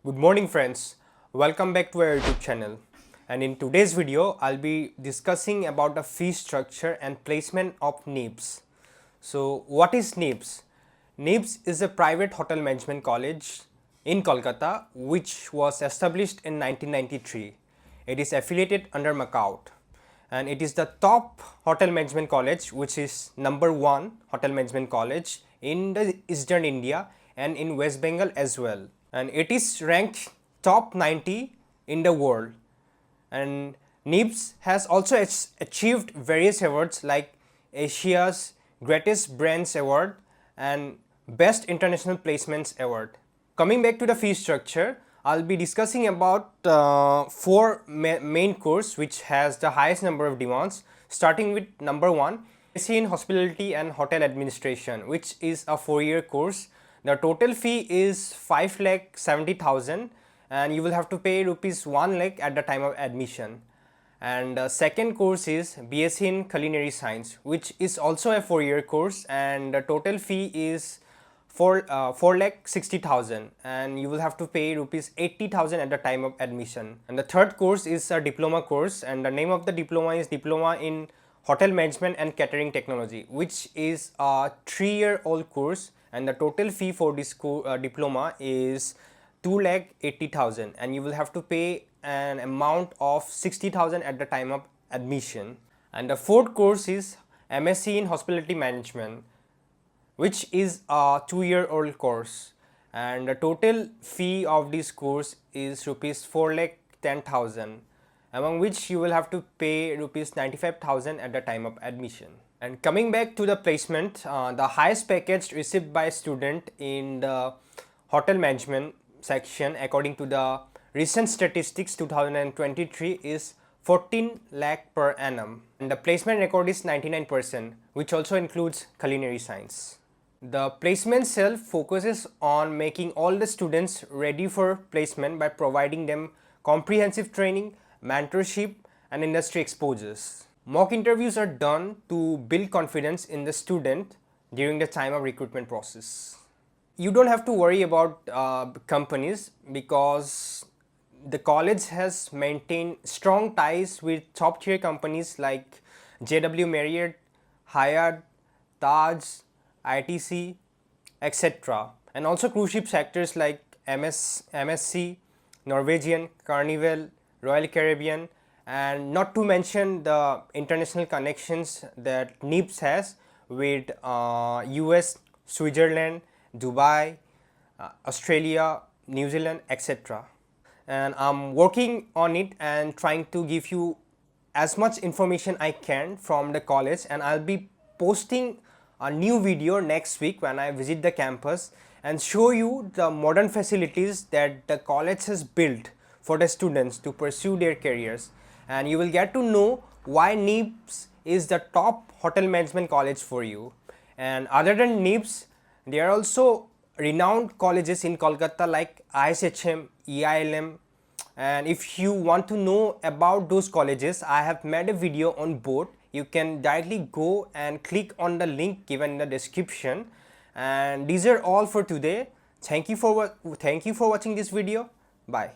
Good morning friends, welcome back to our YouTube channel, and in today's video I'll be discussing about the fee structure and placement of NIPS. So what is NIPS? NIPS is a private hotel management college in Kolkata which was established in 1993. It is affiliated under Macau and it is the top hotel management college, which is number 1 hotel management college in the Eastern India and in West Bengal as well, and it is ranked top 90 in the world. And NIPS has also achieved various awards like Asia's Greatest Brands Award and Best International Placements Award. Coming back to the fee structure, I'll be discussing about 4 main course which has the highest number of demands, starting with number 1, BSc in Hospitality and Hotel Administration, which is a 4-year course. The total fee is 5,70,000 and you will have to pay rupees 1 lakh at the time of admission. And the second course is BSc in Culinary Science, which is also a 4-year course, and the total fee is 4,60,000 and you will have to pay rupees 80,000 at the time of admission. And the third course is a diploma course, and the name of the diploma is Diploma in Hotel Management and Catering Technology, which is a 3-year-old course, and the total fee for this diploma is 2,80,000 and you will have to pay an amount of 60,000 at the time of admission. And the fourth course is MSc in Hospitality Management, which is a 2-year-old course, and the total fee of this course is rupees 4,10,000, among which you will have to pay rupees 95,000 at the time of admission. And coming back to the placement, the highest package received by a student in the hotel management section according to the recent statistics 2023 is 14 lakh per annum, and the placement record is 99%, which also includes culinary science. The placement cell focuses on making all the students ready for placement by providing them comprehensive training, mentorship and industry exposures. Mock interviews are done to build confidence in the student during the time of recruitment process. You don't have to worry about companies because the college has maintained strong ties with top tier companies like JW Marriott, Hyatt, Taj, ITC, etc. and also cruise ship sectors like MSC, Norwegian, Carnival, Royal Caribbean, and not to mention the international connections that NIPS has with US, Switzerland, Dubai, Australia, New Zealand, etc. And I'm working on it and trying to give you as much information I can from the college, and I'll be posting a new video next week when I visit the campus and show you the modern facilities that the college has built for the students to pursue their careers, and you will get to know why NIPS is the top hotel management college for you. And other than NIPS, there are also renowned colleges in Kolkata like ISHM, EILM, and if you want to know about those colleges, I have made a video on both. You can directly go and click on the link given in the description. And these are all for today. Thank you for watching this video. Bye.